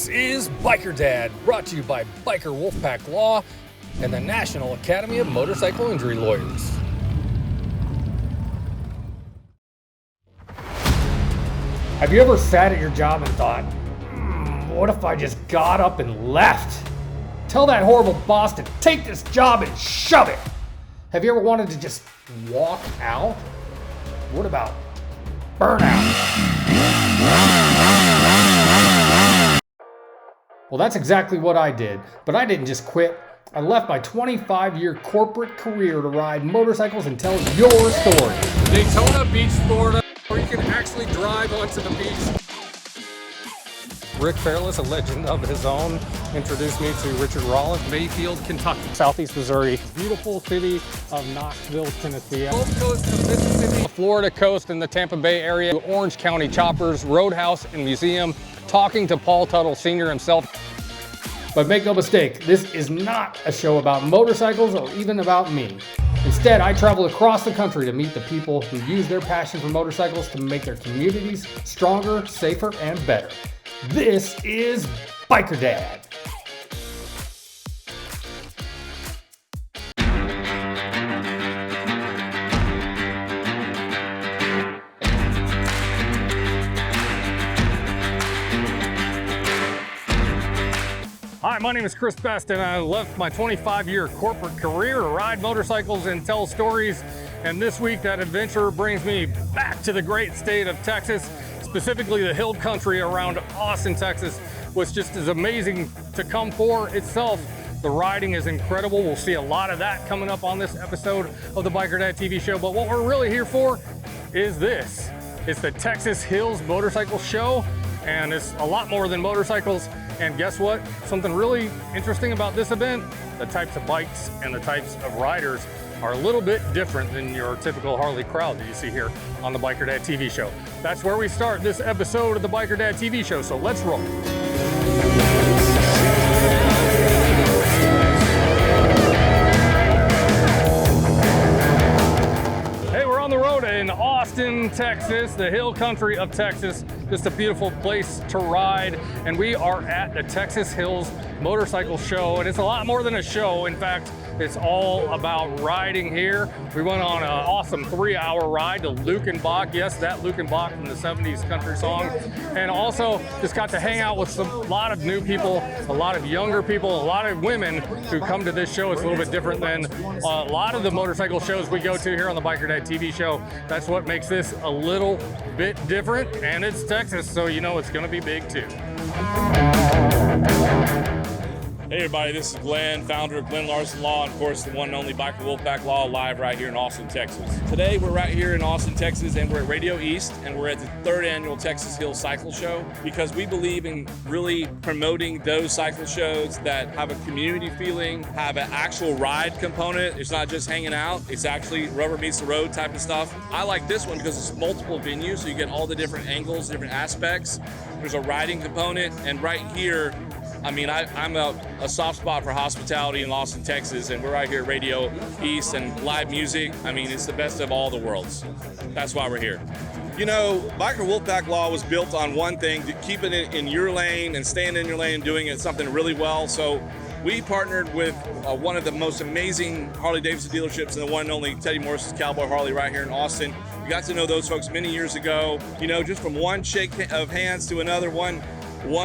This is Biker Dad, brought to you by Biker Wolfpack Law and the National Academy of Motorcycle Injury Lawyers. Have you ever sat at your job and thought, what if I just got up and left? Tell that horrible boss to take this job and shove it. Have you ever wanted to just walk out? What about burnout? Well, that's exactly what I did, but I didn't just quit. I left my 25-year corporate career to ride motorcycles and tell your story. Daytona Beach, Florida, where you can actually drive onto the beach. Rick Fairless, a legend of his own, introduced me to Richard Rollins. Mayfield, Kentucky. Southeast Missouri. Beautiful city of Knoxville, Tennessee. Gulf Coast of Mississippi. Florida coast and the Tampa Bay area. Orange County Choppers, Roadhouse and Museum. Talking to Paul Tuttle Sr. himself. But make no mistake, this is not a show about motorcycles or even about me. Instead, I travel across the country to meet the people who use their passion for motorcycles to make their communities stronger, safer, and better. This is Biker Dad. Hi, my name is Chris Best, and I left my 25-year corporate career to ride motorcycles and tell stories. And this week, that adventure brings me back to the great state of Texas, specifically the hill country around Austin, Texas, which just is amazing to come for itself. The riding is incredible. We'll see a lot of that coming up on this episode of the Biker Dad TV show. But what we're really here for is this. It's the Texas Hills Motorcycle Show, and it's a lot more than motorcycles. And guess what? Something really interesting about this event, the types of bikes and the types of riders are a little bit different than your typical Harley crowd that you see here on the Biker Dad TV show. That's where we start this episode of the Biker Dad TV show, so let's roll. Hey, we're on the road in Austin, Texas, the hill country of Texas. Just a beautiful place to ride, and we are at the Texas Hills Motorcycle Show, and it's a lot more than a show. In fact, it's all about riding here. We went on an awesome 3-hour ride to Luchenbach. Yes, that Luchenbach from the 70s country song. And also just got to hang out with a lot of new people, a lot of younger people, a lot of women who come to this show. It's a little bit different than a lot of the motorcycle shows we go to here on the Biker Dad TV show. That's what makes this a little bit different, and it's Texas, so you know it's gonna be big too. Hey everybody, this is Glenn, founder of Glenn Larson Law, and of course the one and only Biker Wolfpack Law, live right here in Austin, Texas. Today we're right here in Austin, Texas, and we're at Radio East, and we're at the 3rd annual Texas Hills Cycle Show, because we believe in really promoting those cycle shows that have a community feeling, have an actual ride component. It's not just hanging out, it's actually rubber meets the road type of stuff. I like this one because it's multiple venues, so you get all the different angles, different aspects. There's a riding component, and right here, I mean, I'm a soft spot for hospitality in Austin, Texas, and we're right here at Radio East and live music. I mean, it's the best of all the worlds. That's why we're here. You know, Biker Wolfpack Law was built on one thing, to keeping it in your lane and staying in your lane and doing it something really well. So we partnered with one of the most amazing Harley-Davidson dealerships, and the one and only Teddy Morris's Cowboy Harley right here in Austin. We got to know those folks many years ago, you know, just from one shake of hands to another, one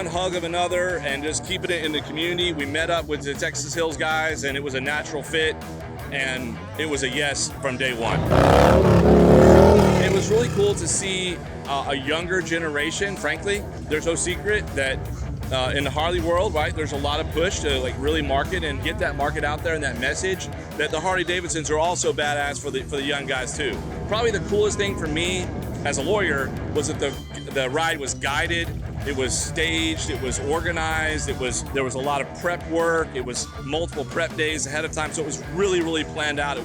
hug of another, and just keeping it in the community. We met up with the Texas Hills guys, and it was a natural fit, and it was a yes from day one. It was really cool to see a younger generation. Frankly, there's no secret that in the Harley world, right, there's a lot of push to like really market and get that market out there and that message that the Harley Davidsons are also badass for the young guys too. Probably the coolest thing for me as a lawyer was that the ride was guided. It was staged, it was organized, there was a lot of prep work, it was multiple prep days ahead of time, so it was really, really planned out.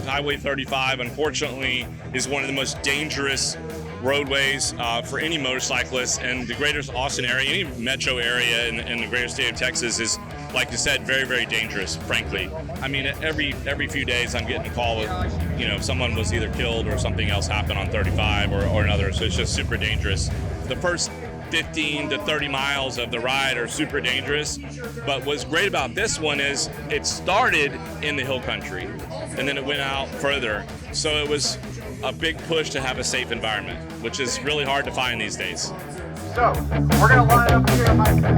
Highway 35, unfortunately, is one of the most dangerous roadways for any motorcyclist, and the greater Austin area, any metro area in the greater state of Texas is, like you said, very, very dangerous, frankly. I mean, every few days I'm getting a call with, you know, someone was either killed or something else happened on 35 or another, so it's just super dangerous. The first 15 to 30 miles of the ride are super dangerous. But what's great about this one is it started in the hill country and then it went out further. So it was a big push to have a safe environment, which is really hard to find these days. So, we're going to line up here. We're going to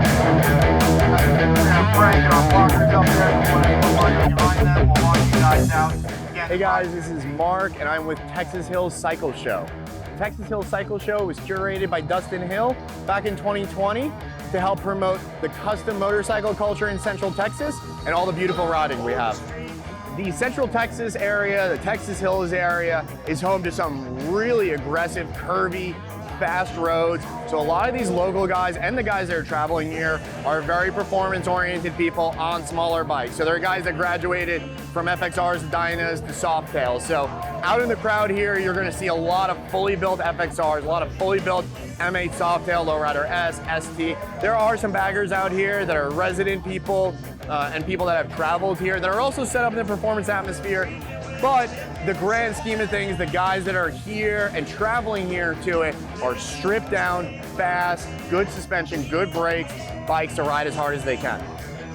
have Frank and our blockers up there. We'll line up behind them. We'll walk you guys out. Hey guys, this is Mark, and I'm with Texas Hills Cycle Show. Texas Hills Cycle Show was curated by Dustin Hill back in 2020 to help promote the custom motorcycle culture in Central Texas and all the beautiful riding we have. The Central Texas area, the Texas Hills area, is home to some really aggressive, curvy, fast roads. So a lot of these local guys and the guys that are traveling here are very performance-oriented people on smaller bikes. So they're guys that graduated from FXRs, Dynas to Softails. So out in the crowd here, you're gonna see a lot of fully built FXRs, a lot of fully built M8 Softail, Lowrider S, ST. There are some baggers out here that are resident people and people that have traveled here that are also set up in the performance atmosphere. But the grand scheme of things, the guys that are here and traveling here to it are stripped down, fast, good suspension, good brakes, bikes to ride as hard as they can.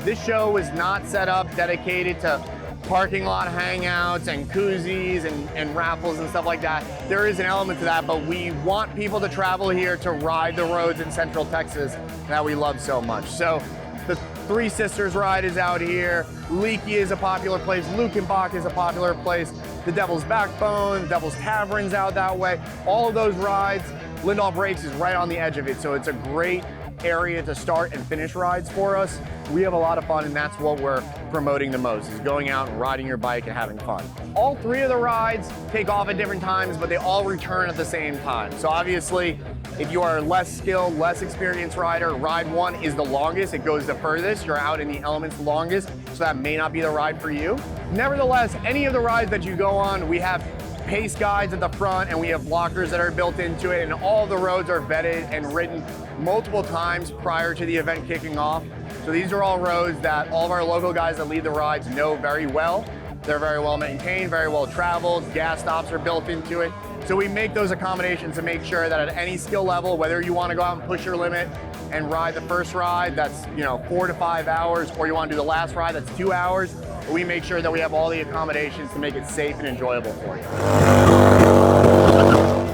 This show was not set up dedicated to parking lot hangouts and koozies and raffles and stuff like that. There is an element to that, but we want people to travel here to ride the roads in Central Texas that we love so much. So the Three Sisters ride is out here. Leaky is a popular place. Luchenbach is a popular place. The Devil's Backbone, Devil's Tavern's out that way. All of those rides, Lindahl Brakes is right on the edge of it, so it's a great area to start and finish rides for us. We have a lot of fun, and that's what we're promoting the most, is going out and riding your bike and having fun. All three of the rides take off at different times, but they all return at the same time. So obviously, if you are a less skilled, less experienced rider, ride one is the longest. It goes the furthest. You're out in the elements longest, so that may not be the ride for you. Nevertheless, any of the rides that you go on, we have pace guides at the front and we have blockers that are built into it, and all the roads are vetted and ridden multiple times prior to the event kicking off. So these are all roads that all of our local guys that lead the rides know very well. They're very well maintained, very well traveled. Gas stops are built into it. So we make those accommodations to make sure that at any skill level, whether you want to go out and push your limit and ride the first ride that's 4 to 5 hours, or you want to do the last ride that's 2 hours, we make sure that we have all the accommodations to make it safe and enjoyable for you.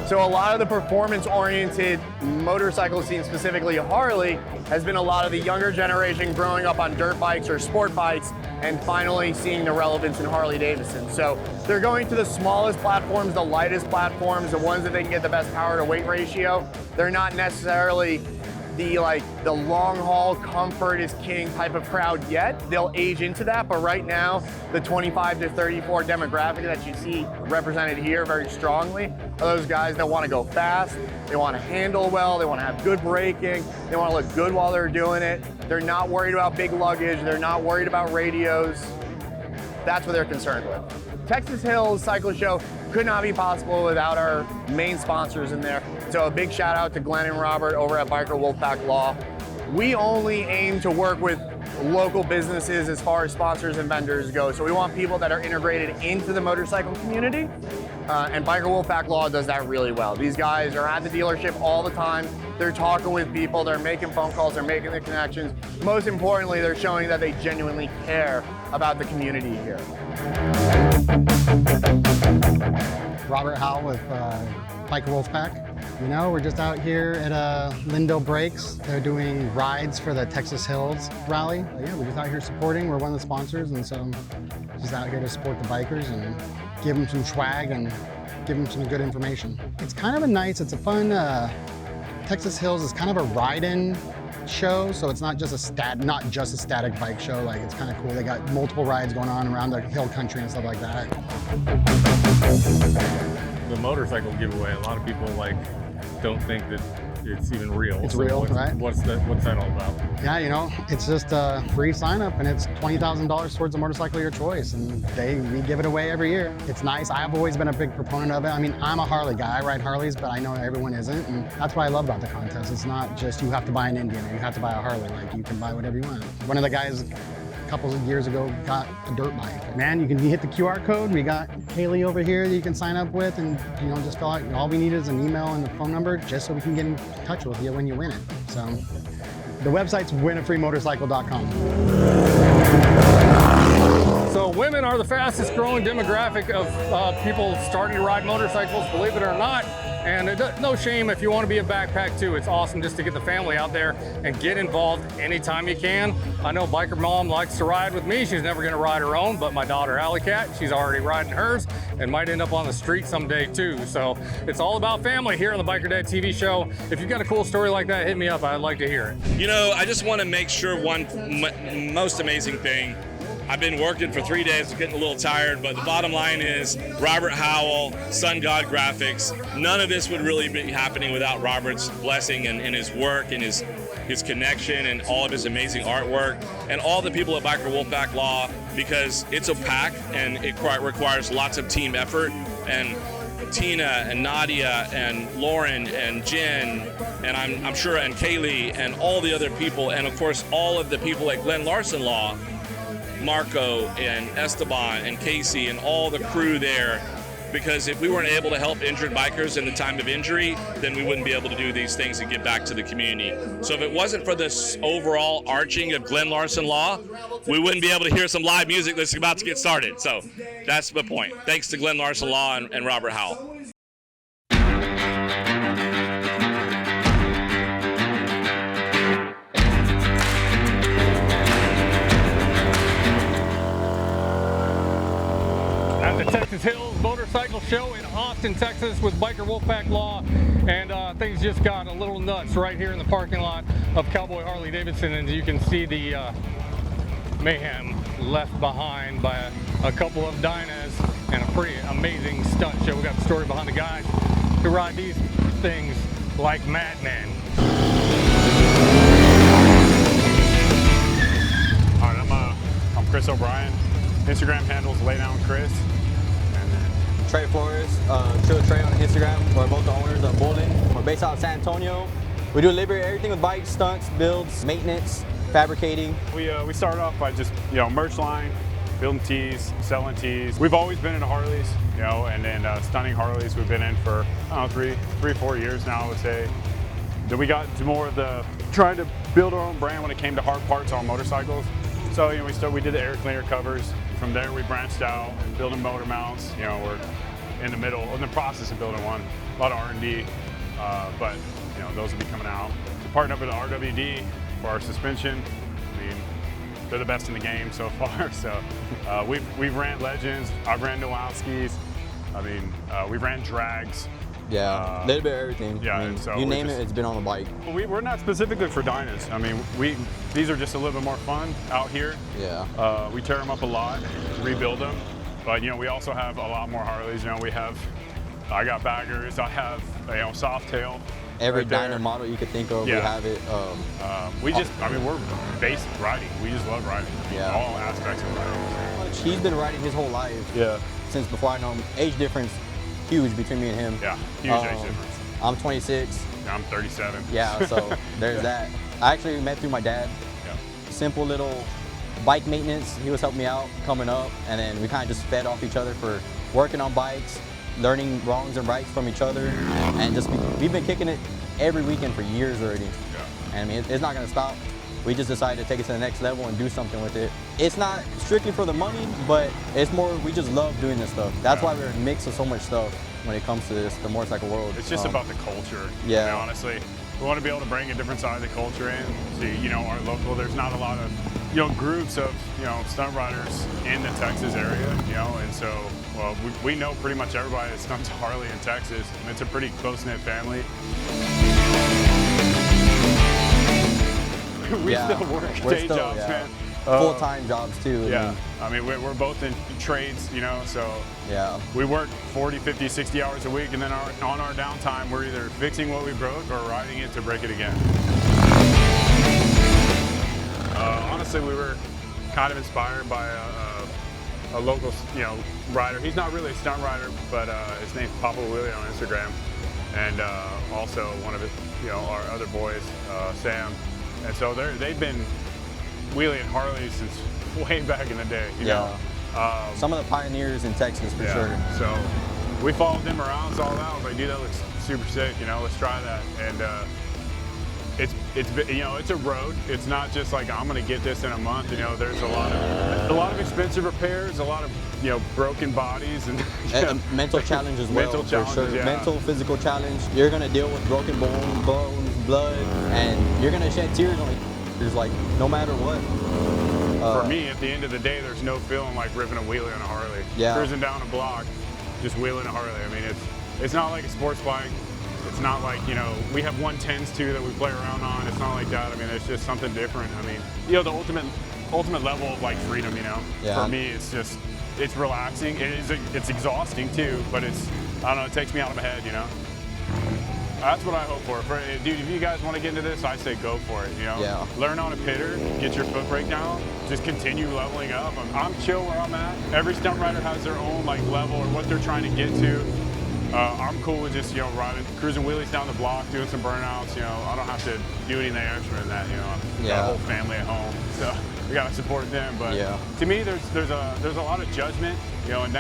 So a lot of the performance-oriented motorcycle scene, specifically Harley, has been a lot of the younger generation growing up on dirt bikes or sport bikes and finally seeing the relevance in Harley-Davidson. So they're going to the smallest platforms, the lightest platforms, the ones that they can get the best power to weight ratio. They're not necessarily the long haul comfort is king type of crowd yet. They'll age into that, but right now the 25 to 34 demographic that you see represented here very strongly are those guys that want to go fast, they want to handle well, they want to have good braking, they want to look good while they're doing it. They're not worried about big luggage, they're not worried about radios. That's what they're concerned with. Texas Hills Cycle Show could not be possible without our main sponsors in there. So a big shout out to Glenn and Robert over at Biker Wolfpack Law. We only aim to work with local businesses as far as sponsors and vendors go. So we want people that are integrated into the motorcycle community. And Biker Wolfpack Law does that really well. These guys are at the dealership all the time. They're talking with people, they're making phone calls, they're making the connections. Most importantly, they're showing that they genuinely care about the community here. Robert Howell with Biker Wolfpack. We're just out here at Lindahl Brakes. They're doing rides for the Texas Hills rally. Yeah, we're just out here supporting. We're one of the sponsors, and so just out here to support the bikers and give them some swag and give them some good information. It's kind of it's a fun, Texas Hills is kind of a ride-in show, so it's not just a static bike show. Like, it's kind of cool. They got multiple rides going on around the hill country and stuff like that. The motorcycle giveaway, a lot of people don't think that it's even real. It's real, right? What's that all about? Yeah, it's just a free sign up, and it's $20,000 towards a motorcycle of your choice, and we give it away every year. It's nice. I've always been a big proponent of it. I mean, I'm a Harley guy. I ride Harleys, but I know everyone isn't, and that's what I love about the contest. It's not just you have to buy an Indian or you have to buy a Harley. Like, you can buy whatever you want. One of the guys couple of years ago got a dirt bike. Man, you can hit the QR code. We got Kaylee over here that you can sign up with, and just fill out. All we need is an email and a phone number, just so we can get in touch with you when you win it. So the website's winafreemotorcycle.com. So women are the fastest growing demographic of people starting to ride motorcycles, believe it or not. And no shame if you want to be a backpack too. It's awesome just to get the family out there and get involved anytime you can. I know Biker Mom likes to ride with me. She's never going to ride her own, but my daughter Alley Cat, she's already riding hers and might end up on the street someday too. So it's all about family here on the Biker Dad TV show. If you've got a cool story like that, hit me up. I'd like to hear it. You know, I just want to make sure one most amazing thing. I've been working for 3 days, getting a little tired, but the bottom line is Robert Howell, Sun God Graphics. None of this would really be happening without Robert's blessing and his work and his connection and all of his amazing artwork, and all the people at Biker Wolfpack Law, because it's a pack and it requires lots of team effort. And Tina and Nadia and Lauren and Jen and I'm sure and Kaylee and all the other people, and of course all of the people at Glenn Larson Law, Marco and Esteban and Casey and all the crew there, because if we weren't able to help injured bikers in the time of injury, then we wouldn't be able to do these things and give back to the community. So if it wasn't for this overall arching of Glenn Larson Law, we wouldn't be able to hear some live music that's about to get started. So that's the point. Thanks to Glenn Larson Law and Robert Howell. At the Texas Hills Motorcycle Show in Austin, Texas with Biker Wolfpack Law, and things just got a little nuts right here in the parking lot of Cowboy Harley Davidson, and you can see the mayhem left behind by a couple of dynas and a pretty amazing stunt show. We got the story behind the guys who ride these things like madmen. All right, I'm Chris O'Brien. Instagram handles laydownchris. Trey Flores, Trill Trey on Instagram. We're both the owners of Bowling. We're based out of San Antonio. We do everything with bikes, stunts, builds, maintenance, fabricating. We started off by just merch line, building tees, selling tees. We've always been into Harleys, and then stunning Harleys. We've been in for I don't know 3-4 years now, I would say. Then we got to more of the trying to build our own brand when it came to hard parts on motorcycles. So we did the air cleaner covers. From there we branched out and building motor mounts. We're in the process of building one. A lot of R&D, but those will be coming out. To partner up with the RWD for our suspension. I mean, they're the best in the game so far. So we've ran Legends. I've ran Nowalski's. I mean, we've ran drags. Yeah, a little bit of everything. Yeah, I mean, so you name it, it's been on the bike. We're not specifically for dynas. I mean, these are just a little bit more fun out here. Yeah. We tear them up a lot, rebuild them, but we also have a lot more Harleys. I got baggers. I have Softail. Every right dyna model you could think of, yeah. We have it. We're based riding. We just love riding. Yeah. All aspects of riding. He's been riding his whole life. Yeah. Since before I know him. Age difference, huge between me and him. Yeah, huge age difference. I'm 26. I'm 37. Yeah, so there's that. I actually met through my dad. Yeah. Simple little bike maintenance. He was helping me out coming up, and then we kind of just fed off each other for working on bikes, learning wrongs and rights from each other, and we've been kicking it every weekend for years already. Yeah. And I mean, it's not gonna stop. We just decided to take it to the next level and do something with it. It's not strictly for the money, but it's more, we just love doing this stuff. That's why we're a mix of so much stuff when it comes to the motorcycle world. It's just about the culture. Yeah. Honestly, we want to be able to bring a different side of the culture in. So, our local, there's not a lot of, groups of, stunt riders in the Texas area, and so, well, we know pretty much everybody that stunts Harley in Texas, and it's a pretty close-knit family. We still work day jobs, man. Full-time jobs too. Yeah, I mean we're both in trades, so yeah, we work 40, 50, 60 hours a week, and then on our downtime, we're either fixing what we broke or riding it to break it again. Honestly, we were kind of inspired by a local, rider. He's not really a stunt rider, but his name's Papa Willie on Instagram, and also one of his, our other boys, Sam. And so they've been wheeling Harleys since way back in the day, you know. Some of the pioneers in Texas for sure. So we followed them around, saw that. I was like, dude, that looks super sick, you know, let's try that. And it's you know, it's a road. It's not just like I'm gonna get this in a month. You know, there's a lot of expensive repairs, a lot of, you know, broken bodies, and mental challenge as well. Mental challenge, for sure. yeah. Mental, physical challenge. You're gonna deal with broken bones, blood, and you're gonna shed tears on it. Like no matter what. For me, at the end of the day, there's no feeling like ripping a wheelie on a Harley. Yeah. Cruising down a block, just wheeling a Harley. I mean, it's not like a sports bike. It's not like, you know, we have 110s too that we play around on. It's not like that. I mean, it's just something different. I mean, you know, the ultimate level of like freedom, you know. Yeah. For me, it's relaxing. It's exhausting too, but I don't know, it takes me out of my head, you know. That's what I hope for. Dude, if you guys want to get into this, I say go for it, you know. Yeah. Learn on a pitter, get your foot brake down, just continue leveling up. I'm chill where I'm at. Every stunt rider has their own like level or what they're trying to get to. I'm cool with just, you know, cruising wheelies down the block, doing some burnouts, you know. I don't have to do anything extra than that, you know. I've got a whole family at home, so we gotta support them. But to me, there's a lot of judgment, you know, and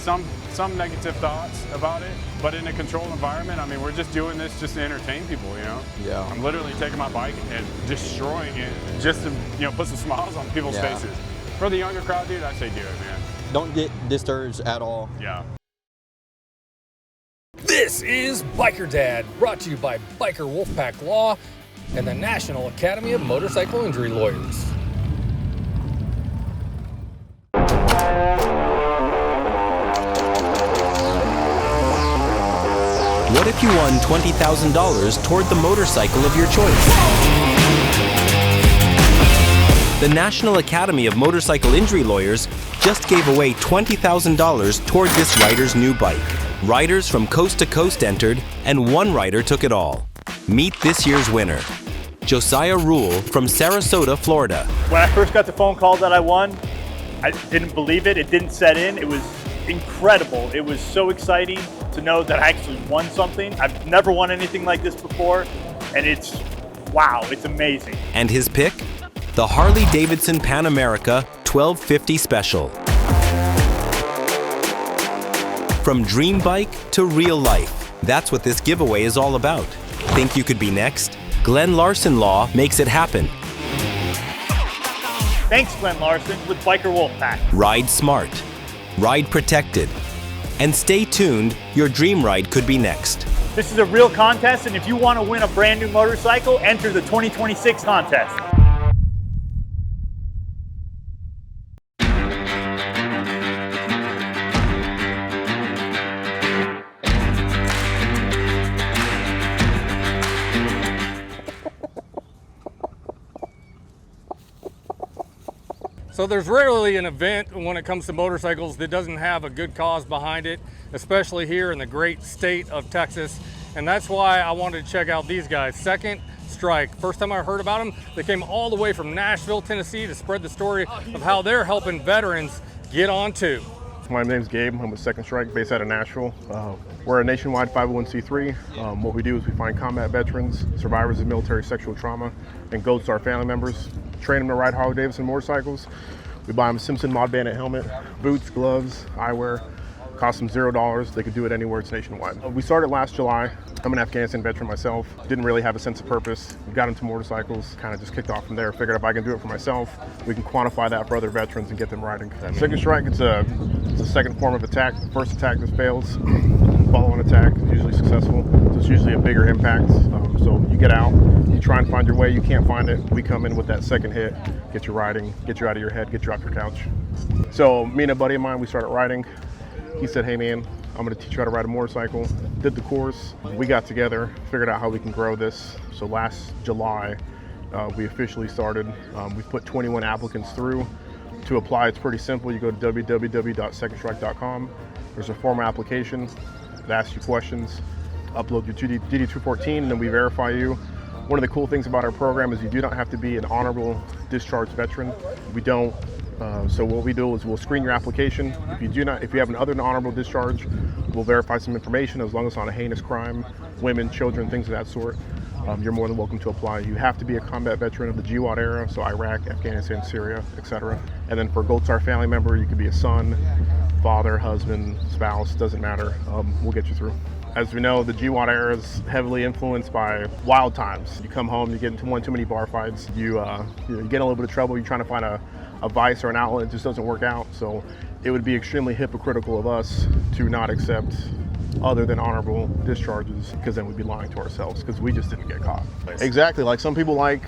some negative thoughts about it, but in a controlled environment, I mean, we're just doing this just to entertain people, you know? Yeah. I'm literally taking my bike and destroying it just to, you know, put some smiles on people's faces. For the younger crowd, dude, I say do it, man. Don't get discouraged at all. Yeah. This is Biker Dad, brought to you by Biker Wolfpack Law and the National Academy of Motorcycle Injury Lawyers. What if you won $20,000 toward the motorcycle of your choice? The National Academy of Motorcycle Injury Lawyers just gave away $20,000 toward this rider's new bike. Riders from coast to coast entered, and one rider took it all. Meet this year's winner, Josiah Rule from Sarasota, Florida. When I first got the phone call that I won, I didn't believe it. It didn't set in. It was incredible. It was so exciting to know that I actually won something. I've never won anything like this before, and it's, wow, it's amazing. And his pick? The Harley-Davidson Pan America 1250 Special. From dream bike to real life, that's what this giveaway is all about. Think you could be next? Glenn Larson Law makes it happen. Thanks, Glenn Larson with Biker Wolfpack. Ride smart, ride protected, and stay tuned, your dream ride could be next. This is a real contest, and if you want to win a brand new motorcycle, enter the 2026 contest. So there's rarely an event when it comes to motorcycles that doesn't have a good cause behind it, especially here in the great state of Texas. And that's why I wanted to check out these guys, Second Strike. First time I heard about them, they came all the way from Nashville, Tennessee to spread the story of how they're helping veterans get on too. My name's Gabe. I'm with Second Strike, based out of Nashville. We're a nationwide 501c3. What we do is we find combat veterans, survivors of military sexual trauma, and Gold Star family members, train them to ride Harley-Davidson motorcycles. We buy them a Simpson Mod Bandit helmet, boots, gloves, eyewear. Cost them $0. They could do it anywhere. It's nationwide. We started last July. I'm an Afghanistan veteran myself. Didn't really have a sense of purpose. Got into motorcycles, kind of just kicked off from there. Figured if I can do it for myself, we can quantify that for other veterans and get them riding. Second Strike, it's a second form of attack. The first attack that fails, follow-on attack is usually successful. So it's usually a bigger impact. So you get out, you try and find your way, you can't find it. We come in with that second hit, get you riding, get you out of your head, get you off your couch. So me and a buddy of mine, we started riding. He said, hey man, I'm gonna teach you how to ride a motorcycle. Did the course, we got together, figured out how we can grow this. So last July, we officially started. We put 21 applicants through. To apply, it's pretty simple. You go to www.secondstrike.com. There's a form application that asks you questions, upload your DD-214, and then we verify you. One of the cool things about our program is you do not have to be an honorable discharged veteran. We don't. So what we do is we'll screen your application. If you have an other than honorable discharge, we'll verify some information as long as it's not a heinous crime, women, children, things of that sort. you're more than welcome to apply. You have to be a combat veteran of the GWOT era, so Iraq, Afghanistan, Syria, etc. And then for a Gold Star family member, you could be a son, father, husband, spouse, doesn't matter. We'll get you through. As we know, the GWOT era is heavily influenced by wild times. You come home, you get into one too many bar fights, you get in a little bit of trouble, you're trying to find a vice or an outlet, it just doesn't work out. So it would be extremely hypocritical of us to not accept other than honorable discharges, because then we'd be lying to ourselves, because we just didn't get caught. Exactly, like some people like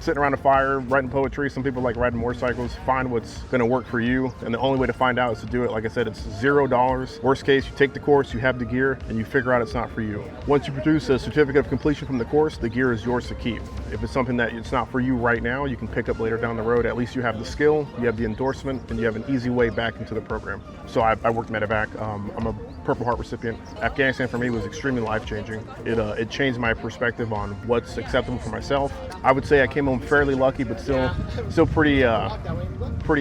sitting around a fire, writing poetry, some people like riding motorcycles. Find what's gonna work for you, and the only way to find out is to do it. Like I said, it's $0. Worst case, you take the course, you have the gear, and you figure out it's not for you. Once you produce a certificate of completion from the course, the gear is yours to keep. If it's something that it's not for you right now, you can pick up later down the road. At least you have the skill, you have the endorsement, and you have an easy way back into the program. So I worked medevac. I'm a Purple Heart recipient. Afghanistan for me was extremely life-changing. It changed my perspective on what's acceptable for myself. I would say I came home fairly lucky, but still pretty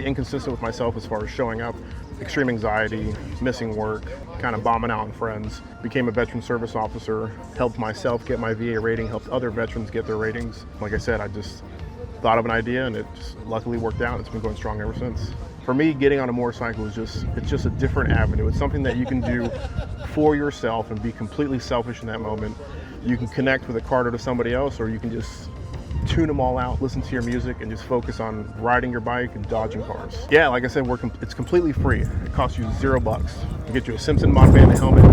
inconsistent with myself as far as showing up. Extreme anxiety, missing work, kind of bombing out on friends. Became a veteran service officer, helped myself get my VA rating, helped other veterans get their ratings. Like I said, I just thought of an idea and it just luckily worked out. It's been going strong ever since. For me, getting on a motorcycle is just a different avenue. It's something that you can do for yourself and be completely selfish in that moment. You can connect with a Carter to somebody else, or you can just tune them all out, listen to your music, and just focus on riding your bike and dodging cars. Yeah, like I said, it's completely free. It costs you $0. We'll get you a Simpson mod band helmet,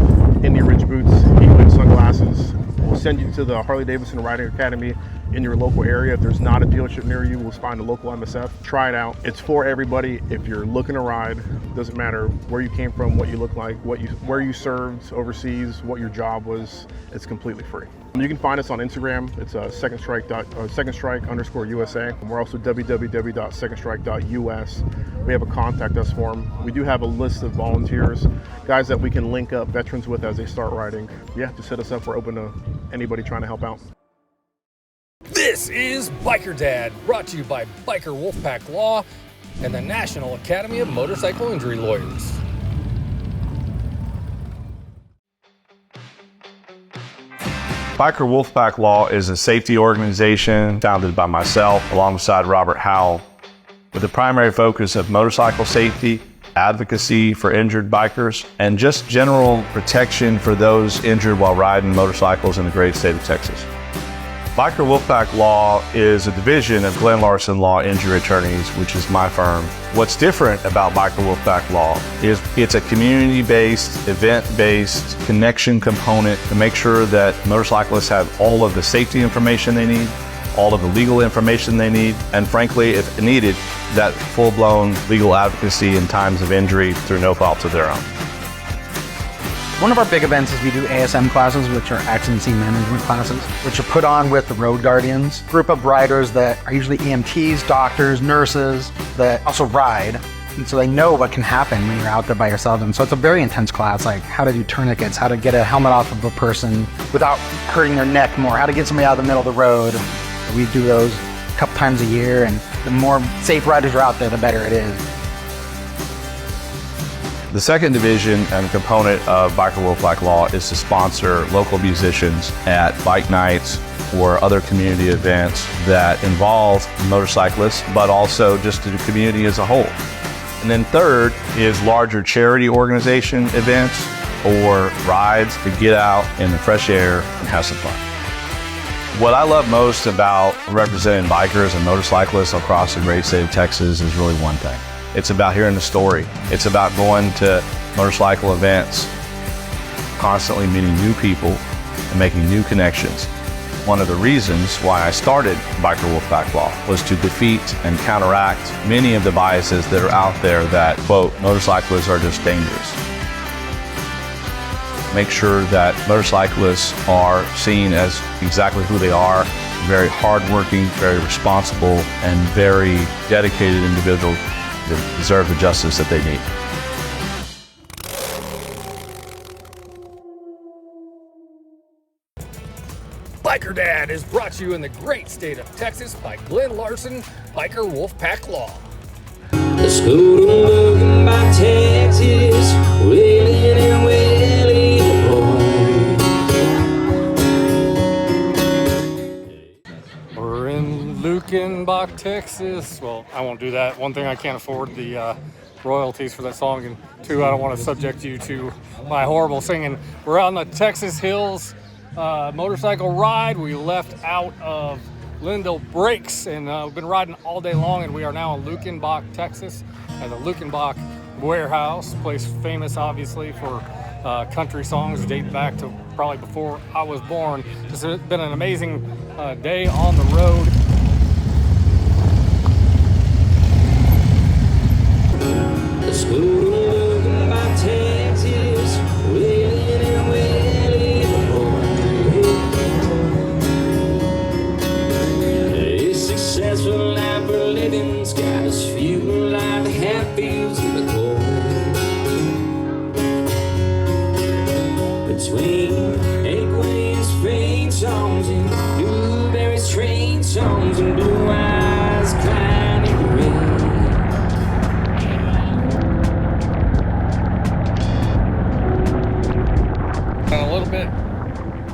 Indy Ridge boots, heat sunglasses. We'll send you to the Harley-Davidson Riding Academy in your local area. If there's not a dealership near you, we'll find a local MSF. Try it out. It's for everybody. If you're looking to ride, doesn't matter where you came from, what you look like, where you served overseas, what your job was, it's completely free. You can find us on Instagram. It's secondstrike_USA. And we're also www.secondstrike.us. We have a contact us form. We do have a list of volunteers, guys that we can link up veterans with as they start riding. Yeah, just hit us up. We're open to anybody trying to help out. This is Biker Dad, brought to you by Biker Wolfpack Law and the National Academy of Motorcycle Injury Lawyers. Biker Wolfpack Law is a safety organization founded by myself alongside Robert Howell with the primary focus of motorcycle safety, advocacy for injured bikers, and just general protection for those injured while riding motorcycles in the great state of Texas. Biker Wolfpack Law is a division of Glenn Larson Law Injury Attorneys, which is my firm. What's different about Biker Wolfpack Law is it's a community-based, event-based connection component to make sure that motorcyclists have all of the safety information they need, all of the legal information they need, and frankly, if needed, that full-blown legal advocacy in times of injury through no fault of their own. One of our big events is we do ASM classes, which are accident scene management classes, which are put on with the Road Guardians, a group of riders that are usually EMTs, doctors, nurses, that also ride. And so they know what can happen when you're out there by yourself. And so it's a very intense class, like how to do tourniquets, how to get a helmet off of a person without hurting their neck more, how to get somebody out of the middle of the road. We do those a couple times a year, and the more safe riders are out there, the better it is. The second division and component of Biker Wolfpack Law is to sponsor local musicians at bike nights or other community events that involve motorcyclists, but also just the community as a whole. And then third is larger charity organization events or rides to get out in the fresh air and have some fun. What I love most about representing bikers and motorcyclists across the great state of Texas is really one thing. It's about hearing the story. It's about going to motorcycle events, constantly meeting new people and making new connections. One of the reasons why I started Biker Wolfpack Law was to defeat and counteract many of the biases that are out there that, quote, motorcyclists are just dangerous. Make sure that motorcyclists are seen as exactly who they are, very hardworking, very responsible, and very dedicated individuals that deserve the justice that they need. Biker Dad is brought to you in the great state of Texas by Glenn Larson, Biker Wolfpack Law. The scooter Luchenbach Texas, wheeling and wheeling boy. in Luchenbach, Texas. Well, I won't do that. One thing, I can't afford the royalties for that song, and two, I don't want to subject you to my horrible singing. We're out in the Texas hills motorcycle ride. We left out of Lindell Breaks, and we've been riding all day long, and we are now in Luchenbach, Texas, at the Luchenbach Warehouse, place famous obviously for country songs, date back to probably before I was born. It's been an amazing day on the road. Let's go to Luchenbach, Texas, wheeling and wheeling. A successful life for living's got us feeling like the Hatfields in the cold. Between Aqua's faint songs and blueberries train songs and blue eyes climbing the rain. A little bit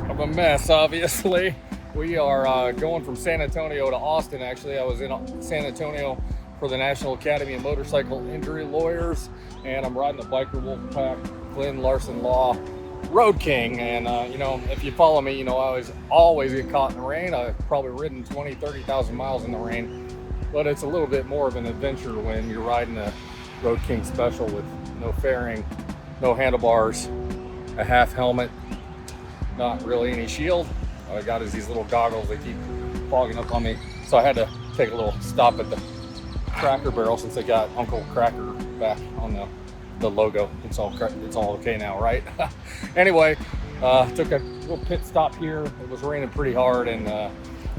of a mess, obviously. We are going from San Antonio to Austin. Actually, I was in San Antonio for the National Academy of Motorcycle Injury Lawyers, and I'm riding the Biker Wolfpack Glenn Larson Law Road King. And you know, if you follow me, you know I always get caught in the rain. I've probably ridden 30,000 miles in the rain, but it's a little bit more of an adventure when you're riding a Road King special with no fairing, no handlebars, a half helmet, not really any shield. All I got is these little goggles. They keep fogging up on me, so I had to take a little stop at the Cracker Barrel since they got Uncle Cracker back on the logo. It's all okay now, right? Anyway, took a little pit stop here. It was raining pretty hard, and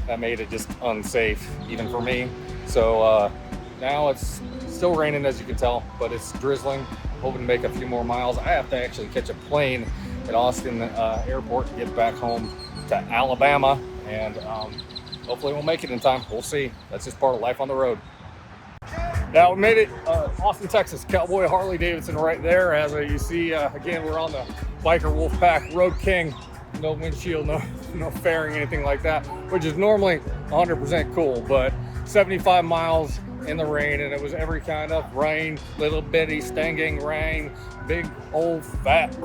that made it just unsafe even for me. So now it's still raining, as you can tell, but it's drizzling. Hoping to make a few more miles. I have to actually catch a plane at Austin airport to get back home to Alabama, and hopefully we'll make it in time. We'll see. That's just part of life on the road. Now we made it, Austin, Texas. Cowboy Harley Davidson right there. As you see, again, we're on the Biker Wolfpack Road King. No windshield, no fairing, anything like that, which is normally 100% cool, but 75 miles in the rain, and it was every kind of rain, little bitty stinging rain, big old fat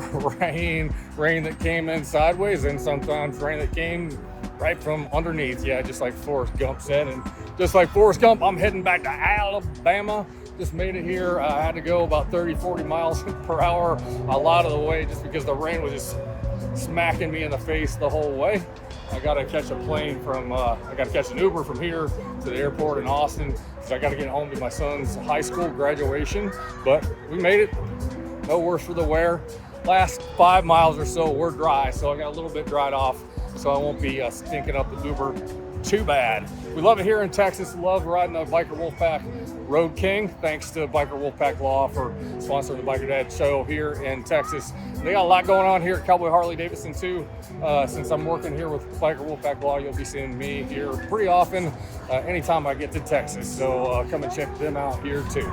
rain that came in sideways, and sometimes rain that came right from underneath. Yeah, just like Forrest Gump said. And just like Forrest Gump, I'm heading back to Alabama. Just made it here. I had to go about 30-40 miles per hour a lot of the way just because the rain was just smacking me in the face the whole way. I gotta catch a plane from, I gotta catch an Uber from here to the airport in Austin because I gotta get home to my son's high school graduation. But we made it, no worse for the wear. Last 5 miles or so were dry, so I got a little bit dried off, so I won't be stinking up the Uber too bad. We love it here in Texas. Love riding the Biker Wolfpack Road King. Thanks to Biker Wolfpack Law for sponsoring the Biker Dad show here in Texas. They got a lot going on here at Cowboy Harley Davidson too. Since I'm working here with Biker Wolfpack Law, you'll be seeing me here pretty often anytime I get to Texas. So come and check them out here too.